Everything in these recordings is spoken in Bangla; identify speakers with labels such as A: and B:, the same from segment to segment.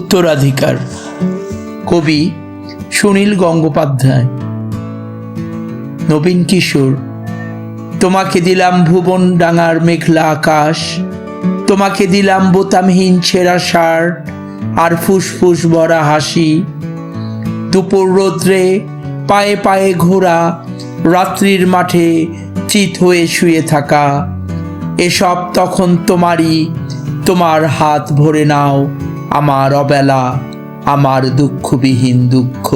A: উত্তরাধিকার। কবি সুনীল গঙ্গোপাধ্যায়। নবীন কিশোর। তোমাকে দিলাম ভুবন ডাঙার মেঘলা আকাশ, তোমাকে দিলাম বোতামহীন ছেঁড়া শার্ট আর ফুসফুস ভরা হাসি। দুপুর রৌদ্রে পায়ে পায়ে ঘোরা, রাত্রির মাঠে চিত হয়ে শুয়ে থাকা, এসব তখন তোমারই। তোমার হাত ভরে নাও আমার অবেলা, আমার দুঃখবিহীন দুঃখ,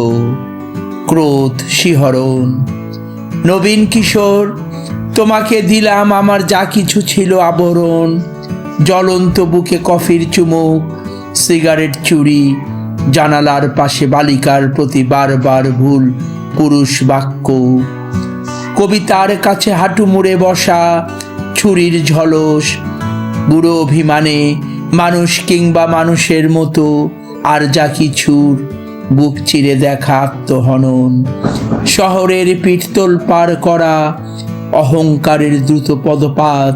A: ক্রোধ, শিহরণ। নবীন কিশোর। তোমাকে দিলাম আমার যা কিছু ছিল আবরণ, জ্বলন্ত বুকে কফির চুমুক, সিগারেট চুরি, জানালার পাশে বালিকার প্রতি বারবার ভুল পুরুষ বাক্য, কবিতার কাছে হাঁটু মুড়ে বসা, ছুরির ঝলস, বুড়ো অভিমানে মানুষ কিংবা মানুষের মতো আর যা কিছুর বুক চিরে দেখা আত্মহনন, শহরের পিঠতল পার করা, অহংকারের দ্রুত পদপাত,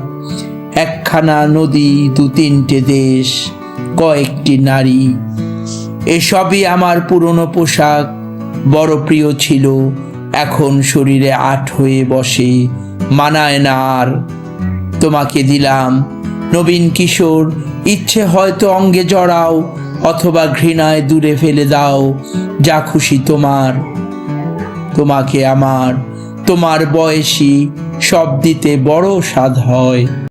A: একখানা নদী, দু তিনটে দেশ, কয়েকটি নারী। এসবই আমার পুরনো পোশাক, বড় প্রিয় ছিল, এখন শরীরে আট হয়ে বসে, মানায় না আর। তোমাকে দিলাম নবীন কিশোর, ইচ্ছে হয়তো অঙ্গে জড়াও, অথবা ঘৃণায় দূরে ফেলে দাও, যা খুশি তোমার। তোমাকে আমার, তোমার বয়সী সব দিতে বড় স্বাদ হয়।